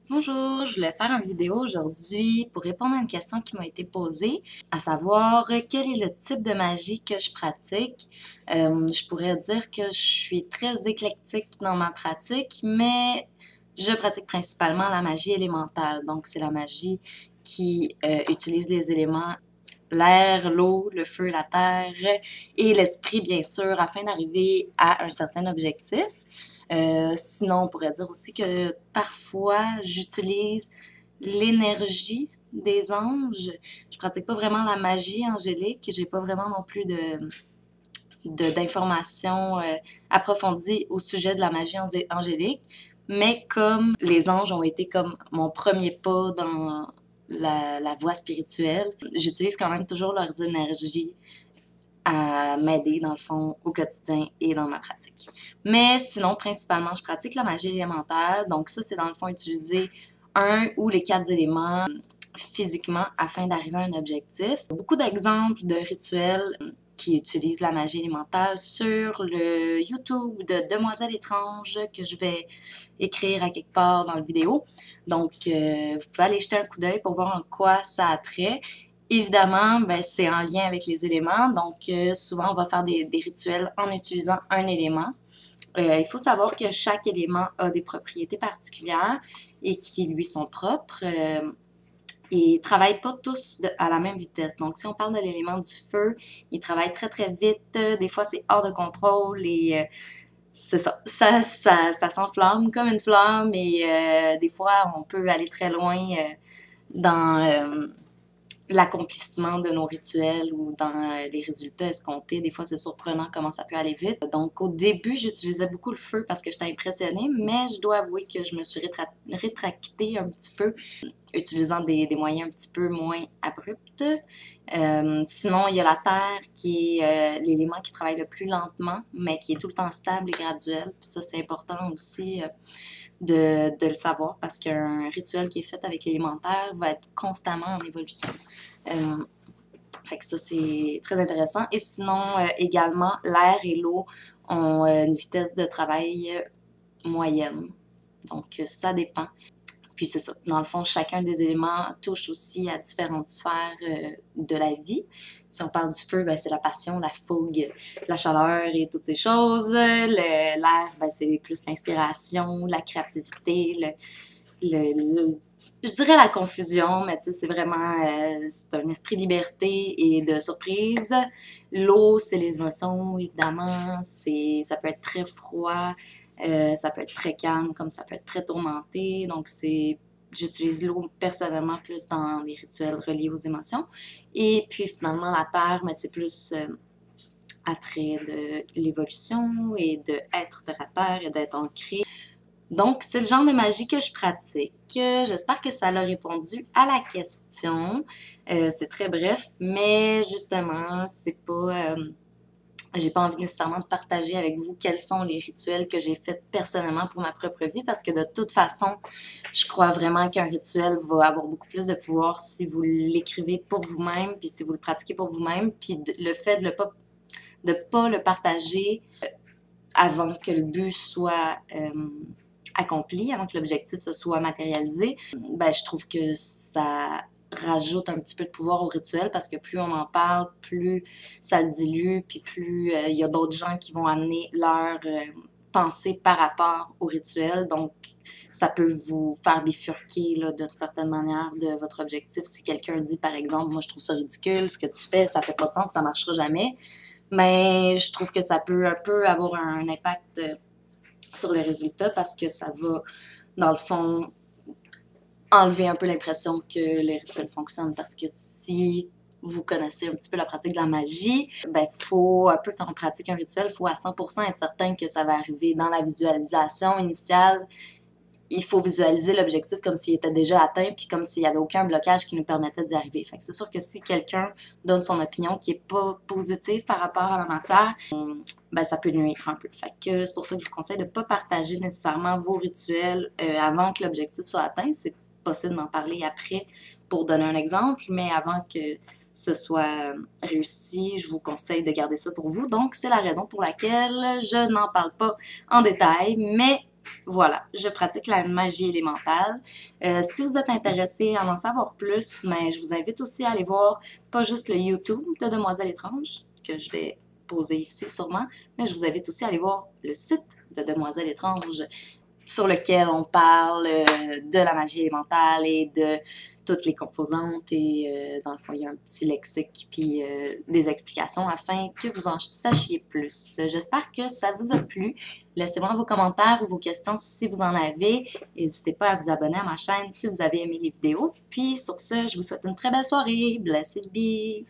Bonjour, je voulais faire une vidéo aujourd'hui pour répondre à une question qui m'a été posée, à savoir quel est le type de magie que je pratique. Je pourrais dire que je suis très éclectique dans ma pratique, mais je pratique principalement la magie élémentale. Donc, c'est la magie qui utilise les éléments l'air, l'eau, le feu, la terre et l'esprit, bien sûr, afin d'arriver à un certain objectif. Sinon, on pourrait dire aussi que parfois, j'utilise l'énergie des anges. Je pratique pas vraiment la magie angélique. J'ai pas vraiment non plus d'informations approfondies au sujet de la magie angélique. Mais comme les anges ont été comme mon premier pas dans la voie spirituelle, j'utilise quand même toujours leurs énergies à m'aider dans le fond au quotidien et dans ma pratique. Mais sinon, principalement, je pratique la magie élémentaire. Donc ça, c'est dans le fond utiliser un ou les quatre éléments physiquement afin d'arriver à un objectif. Beaucoup d'exemples de rituels qui utilisent la magie élémentaire sur le YouTube de Demoiselle étrange que je vais écrire à quelque part dans la vidéo. Donc, vous pouvez aller jeter un coup d'œil pour voir en quoi ça a trait. Évidemment, ben, c'est en lien avec les éléments, donc souvent on va faire des rituels en utilisant un élément. Il faut savoir que chaque élément a des propriétés particulières et qui lui sont propres. Ils ne travaillent pas tous à la même vitesse. Donc, si on parle de l'élément du feu, il travaille très très vite. Des fois, c'est hors de contrôle et c'est ça. Ça s'enflamme comme une flamme et des fois, on peut aller très loin dans l'accomplissement de nos rituels ou dans les résultats escomptés. Des fois, c'est surprenant comment ça peut aller vite. Donc, au début, j'utilisais beaucoup le feu parce que j'étais impressionnée, mais je dois avouer que je me suis rétractée un petit peu, utilisant des moyens un petit peu moins abrupts. Sinon, il y a la terre qui est l'élément qui travaille le plus lentement, mais qui est tout le temps stable et graduel. Puis ça, c'est important aussi de le savoir parce qu'un rituel qui est fait avec l'élémentaire va être constamment en évolution. Euh, Fait que ça, c'est très intéressant. Et sinon, également, l'air et l'eau ont une vitesse de travail moyenne. Donc, ça dépend. Puis c'est ça. Dans le fond, chacun des éléments touche aussi à différentes sphères de la vie. Si on parle du feu, ben, c'est la passion, la fougue, la chaleur et toutes ces choses. L'air, ben, c'est plus l'inspiration, la créativité, je dirais la confusion, mais tu sais, c'est vraiment c'est un esprit de liberté et de surprise. L'eau, c'est les émotions, évidemment. Ça peut être très froid, ça peut être très calme, comme ça peut être très tourmenté. Donc, j'utilise l'eau personnellement plus dans les rituels reliés aux émotions. Et puis, finalement, la terre, mais c'est plus attrait de l'évolution et de être terre à terre et d'être ancré. Donc, c'est le genre de magie que je pratique. J'espère que ça a répondu à la question. C'est très bref, mais justement, c'est pas. J'ai pas envie nécessairement de partager avec vous quels sont les rituels que j'ai faits personnellement pour ma propre vie, parce que de toute façon, je crois vraiment qu'un rituel va avoir beaucoup plus de pouvoir si vous l'écrivez pour vous-même, puis si vous le pratiquez pour vous-même, puis le fait de pas le partager avant que le but soit accompli, avant que l'objectif se soit matérialisé, ben, je trouve que ça rajoute un petit peu de pouvoir au rituel parce que plus on en parle, plus ça le dilue, puis plus il y a d'autres gens qui vont amener leur pensée par rapport au rituel. Donc, ça peut vous faire bifurquer d'une certaine manière de votre objectif. Si quelqu'un dit, par exemple, moi je trouve ça ridicule, ce que tu fais, ça fait pas de sens, ça marchera jamais. Mais je trouve que ça peut un peu avoir un impact sur les résultats parce que ça va, dans le fond, enlever un peu l'impression que les rituels fonctionnent. Parce que si vous connaissez un petit peu la pratique de la magie, ben faut, un peu quand on pratique un rituel, il faut à 100% être certain que ça va arriver dans la visualisation initiale. Il faut visualiser l'objectif comme s'il était déjà atteint, puis comme s'il n'y avait aucun blocage qui nous permettait d'y arriver. Fait que c'est sûr que si quelqu'un donne son opinion qui n'est pas positive par rapport à la matière, ben ça peut nuire un peu. Fait que c'est pour ça que je vous conseille de ne pas partager nécessairement vos rituels avant que l'objectif soit atteint. C'est possible d'en parler après pour donner un exemple, mais avant que ce soit réussi, je vous conseille de garder ça pour vous. Donc, c'est la raison pour laquelle je n'en parle pas en détail, mais Voilà, je pratique la magie élémentale. Si vous êtes intéressé à en savoir plus, mais je vous invite aussi à aller voir pas juste le YouTube de Demoiselle Étrange, que je vais poser ici sûrement, mais je vous invite aussi à aller voir le site de Demoiselle Étrange sur lequel on parle de la magie élémentale et de toutes les composantes et dans le fond, il y a un petit lexique puis des explications afin que vous en sachiez plus. J'espère que ça vous a plu. Laissez-moi vos commentaires ou vos questions si vous en avez. N'hésitez pas à vous abonner à ma chaîne si vous avez aimé les vidéos. Puis sur ce, je vous souhaite une très belle soirée. Blessed be!